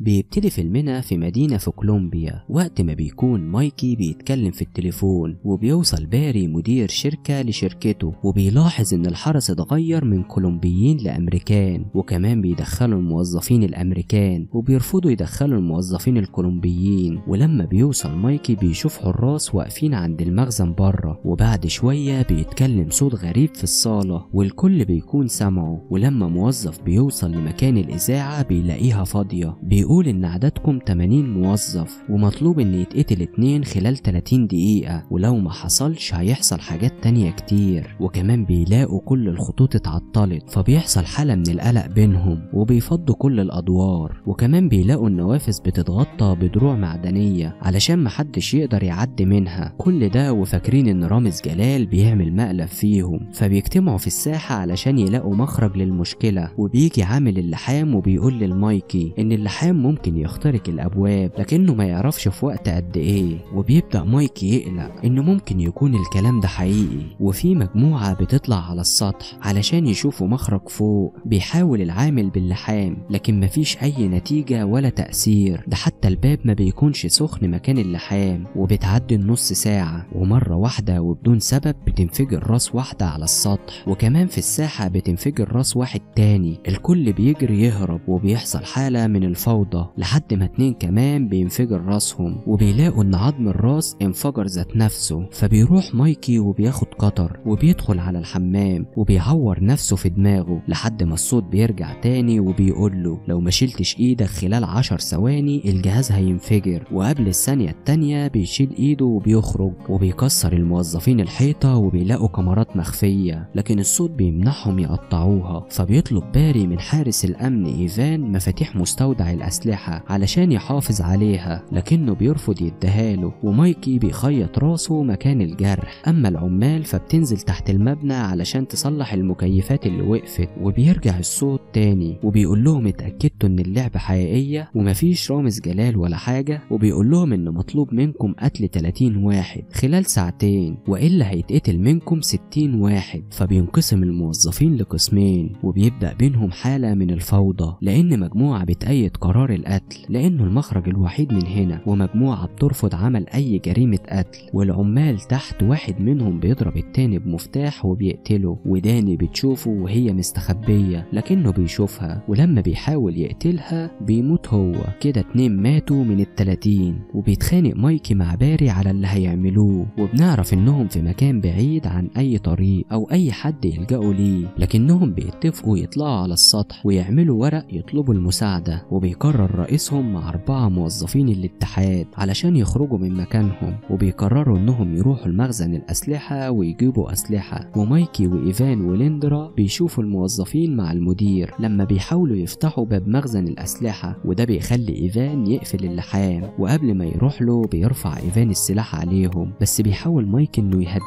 بيبتدي فيلمنا في مدينة في كولومبيا، وقت ما بيكون مايكي بيتكلم في التليفون، وبيوصل باري مدير شركة لشركته، وبيلاحظ ان الحرس اتغير من كولومبيين لأمريكان، وكمان بيدخلوا الموظفين الأمريكان وبيرفضوا يدخلوا الموظفين الكولومبيين. ولما بيوصل مايكي بيشوف حراس واقفين عند المخزن بره، وبعد شوية بيتكلم صوت غريب في الصالة والكل بيكون سمعه. ولما موظف بيوصل لمكان الإذاعة بيلاقيها فاضية، بيقول ان عددكم 80 موظف ومطلوب ان يتقتل 2 خلال 30 دقيقة، ولو ما حصلش هيحصل حاجات تانية كتير. وكمان بيلاقوا كل الخطوط اتعطلت، فبيحصل حالة من القلق بينهم وبيفضوا كل الأدوار. وكمان بيلاقوا النوافذ بتتغطى بدروع معدنية علشان محدش يقدر يعدي منها. كل ده وفاكرين ان رامز جلال بيعمل مقلب فيهم، فبيجتمعوا في الساحة علشان يلاقوا مخرج للمشكلة. وبيجي عامل اللحام وبيقول للمايكي ان اللحام ممكن يخترق الابواب لكنه ما يعرفش في وقت قد ايه. وبيبدأ مايكي يقلق انه ممكن يكون الكلام ده حقيقي، وفي مجموعة بتطلع على السطح علشان يشوفوا مخرج فوق. بيحاول العامل باللحام لكن مفيش اي نتيجة ولا تأثير، ده حتى الباب ما بيكونش سخن مكان اللحام. وبتعدي النص ساعة ومرة واحدة وبدون سبب بتنفجر راس واحدة على السطح، وكمان في الساحة بتنفجر راس واحد تاني. الكل بيجري يهرب وبيحصل حالة من الفوضى لحد ما 2 كمان بينفجر راسهم، وبيلاقوا ان عظم الراس انفجر ذات نفسه. فبيروح مايكي وبياخد قطر وبيدخل على الحمام وبيعور نفسه في دماغه لحد ما الصوت بيرجع تاني وبيقول له لو ما شلتش ايدك خلال 10 ثواني الجهاز هينفجر. وقبل الثانية التانية بيشيل ايده وبيخرج، وبيكسر الموظفين الحيطة وبيلاقوا كاميرات مخفية لكن الصوت بيمنعهم يقطعوها. فبيطلب باري من حارس الامن ايفان مفاتيح مستودع الاسلحة علشان يحافظ عليها لكنه بيرفض يديهاله. ومايكي بيخيط راسه مكان الجرح. اما العمال فبتنزل تحت المبنى علشان تصلح المكيفات اللي وقفت، وبيرجع الصوت تاني وبيقول لهم اتأكدتوا ان اللعبة حقيقية ومفيش رامز جلال ولا حاجة، وبيقول لهم ان مطلوب منكم قتل 30 واحد خلال ساعتين والا هيتقتل منكم 60 واحد. فبينقسم الموظفين لقسمين وبيبدأ بينهم حالة من الفوضى، لان مجموعة بتأيد قرار القتل لانه المخرج الوحيد من هنا، ومجموعة بترفض عمل اي جريمة قتل. والعمال تحت واحد منهم بيضرب التاني بمفتاح وبيقتله، وداني بتشوفه وهي مستخبية لكنه بيشوفها، ولما بيحاول يقتلها بيموت هو. كده 2 ماتوا من ال30. وبيتخانق مايكي مع باري على اللي هيعملوه، وبنعرف انهم في مكان بعيد عن اي طريق او اي حد يلجأوا ليه، لكنهم بيتفقوا يطلعوا على السطح ويعملوا ورق يطلبوا المساعدة. وبيقرر رئيسهم مع 4 موظفين الاتحاد علشان يخرجوا من مكانهم، وبيقرروا انهم يروحوا المخزن الاسلحة ويجيبوا اسلحة. ومايكي وايفان وليندرا بيشوفوا الموظفين مع المدير لما بيحاولوا يفتحوا باب مخزن الاسلحة، وده بيخلي ايفان يقفل اللحام. وقبل ما يروح له بيرفع ايفان السلاح عليهم، بس بيحاول مايكي انه يهديه.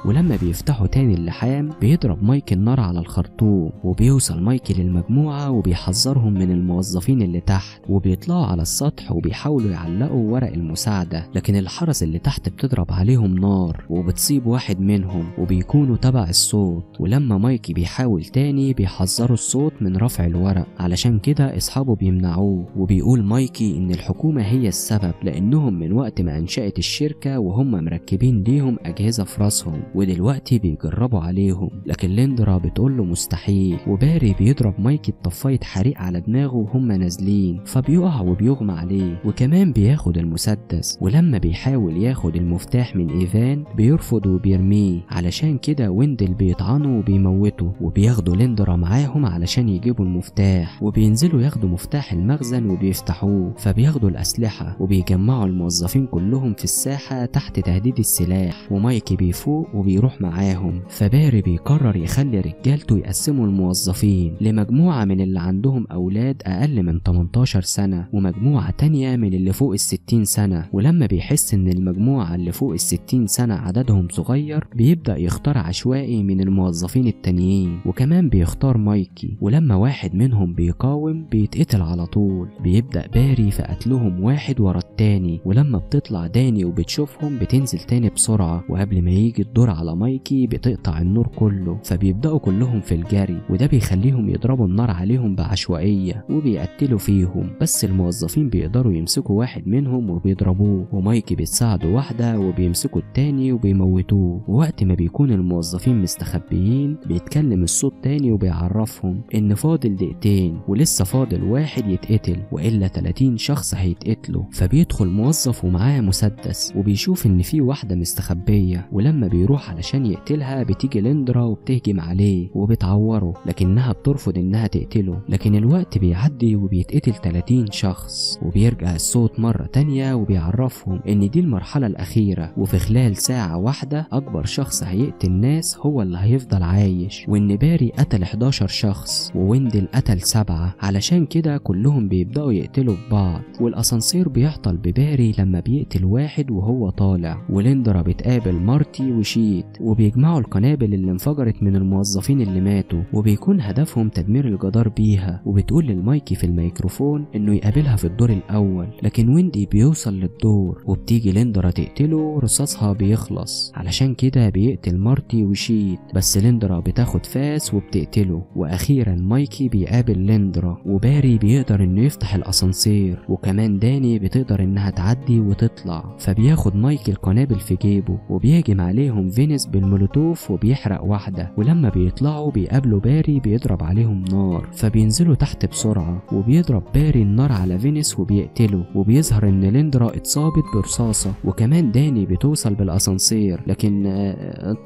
ولما بيفتحوا تاني اللحام بيضرب مايكي النار على الخرطوم، وبيوصل مايكي للمجموعة وبيحذرهم من الموظفين اللي تحت، وبيطلعوا على السطح وبيحاولوا يعلقوا ورق المساعدة، لكن الحرس اللي تحت بتضرب عليهم نار وبتصيب واحد منهم وبيكونوا تبع الصوت. ولما مايكي بيحاول تاني بيحذروا الصوت من رفع الورق، علشان كده اصحابه بيمنعوه. وبيقول مايكي ان الحكومة هي السبب لانهم من وقت ما انشأت الشركة وهم مركبين ليهم اجهزة في راسهم ودلوقتي بيجربوا عليهم، لكن ليندرا بتقوله مستحيل. وباري بيضرب مايكي بطفاية حريق على دماغه وهم نازلين، فبيقع وبيغمى عليه، وكمان بياخد المسدس. ولما بيحاول ياخد المفتاح من ايفان بيرفض وبيرميه، علشان كده ويندل بيطعنه وبيموته. وبياخدوا ليندرا معاهم علشان يجيبوا المفتاح، وبينزلوا ياخدوا مفتاح المخزن وبيفتحوه. فبياخدوا الاسلحة وبيجمعوا الموظفين كلهم في الساحة تحت تهديد السلاح، ومايكي بيفوق وبيروح معاهم. فباري بيقرر يخلي رجالته يقسموا الموظفين لمجموعة من اللي عندهم اولاد اقل من 18 سنة ومجموعة تانية من اللي فوق ال60 سنة. ولما بيحس ان المجموعة اللي فوق ال60 سنة عددهم صغير بيبدأ يختار عشوائي من الموظفين التانيين، وكمان بيختار مايكي. ولما واحد منهم بيقاوم بيتقتل على طول. بيبدأ باري في قتلهم واحد ورا التاني، ولما بتطلع داني وبتشوفهم بتنزل تاني بسرعة، وقبل ما يجي الدور على مايكي بتقطع النور كله. فبيبدأوا كلهم في الجري، وده بيخليهم يضربوا النار عليهم بعشوائية وبيقتلوا فيهم. عليهم، بس الموظفين بيقدروا يمسكوا واحد منهم وبيضربوه، ومايكي بتساعده واحدة وبيمسكوا التاني وبيموتوه. ووقت ما بيكون الموظفين مستخبيين بيتكلم الصوت تاني وبيعرفهم ان فاضل دقيقتين ولسه فاضل واحد يتقتل، والا 30 شخص هيتقتلوا. فبيدخل موظف ومعاه مسدس وبيشوف ان في واحدة مستخبية، ولما بيروح علشان يقتلها بتيجي ليندرا وبتهجم عليه وبتعوره، لكنها بترفض انها تقتله. لكن الوقت بيعدي وبيتقتل 30 شخص، وبيرجع الصوت مرة تانية وبيعرفهم ان دي المرحلة الاخيرة، وفي خلال ساعة واحدة اكبر شخص هيقتل ناس هو اللي هيفضل عايش، وان باري قتل 11 شخص وويندل قتل 7، علشان كده كلهم بيبدأوا يقتلوا ببعض. والاسانسير بيعطل بباري لما بيقتل واحد وهو طالع، وليندرا بتقابل مارتي وشيت وبيجمعوا القنابل اللي انفجرت من الموظفين اللي ماتوا، وبيكون هدفهم تدمير الجدار بيها. وبتقول للمايكي في الميكروفون انه يقابلها في الدور الاول، لكن ويندي بيوصل للدور وبتيجي ليندرا تقتله، رصاصها بيخلص، علشان كده بيقتل مارتي وشيت، بس ليندرا بتاخد فاس وبتقتله. واخيرا مايكي بيقابل ليندرا، وباري بيقدر انه يفتح الاسانسير، وكمان داني بتقدر انها تعدي وتطلع. فبياخد مايكي القنابل في جيبه وبيهجم عليهم فينيس بالمولوتوف وبيحرق واحدة. ولما بيطلعوا بيقابلوا باري بيضرب عليهم نار، فبينزلوا تحت بسرعة وبيضرب باري النار على فينيس وبيقتله. وبيظهر ان ليندرا اتصابت برصاصة، وكمان داني بتوصل بالاسانسير، لكن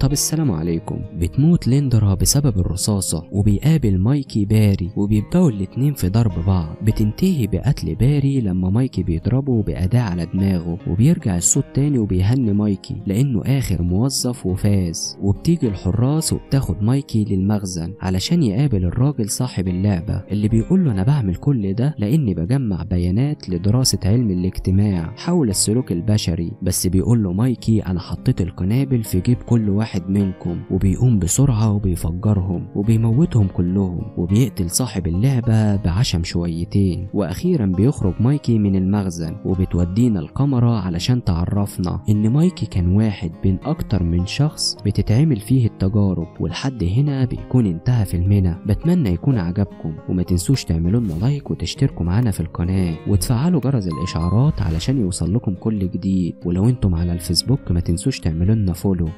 طب السلام عليكم. بتموت ليندرا بسبب الرصاصة، وبيقابل مايكي باري وبيبدأوا الاتنين في ضرب بعض. بتنتهي بقتل باري لما مايكي بيضربه بأداة على دماغه، وبيرجع الصوت تاني وبيهني مايكي لانه اخر موظف وفاز. وبتيجي الحراس وبتاخد مايكي للمخزن علشان يقابل الراجل صاحب اللعبة اللي بيقول له انا بعمل كل ده لاني بجمع بيانات لدراسة علم الاجتماع حول السلوك البشري. بس بيقول له مايكي انا حطيت القنابل في جيب كل واحد منكم، وبيقوم بسرعة وبيفجرهم وبيموتهم كلهم، وبيقتل صاحب اللعبة بعشم شويتين. واخيرا بيخرج مايكي من المخزن وبتودينا الكاميرا علشان تعرفنا ان مايكي كان واحد بين اكتر من شخص بتتعمل فيه التجارب. ولحد هنا بيكون انتهى فيلمنا. بتمنى يكون عجبكم، وما تنسوش تعملوا لنا لايك وتشتركوا معانا في القناة وتفعلوا جرس الاشعارات علشان يوصل لكم كل جديد. ولو انتم على الفيسبوك ما تنسوش تعملوا لنا فولو.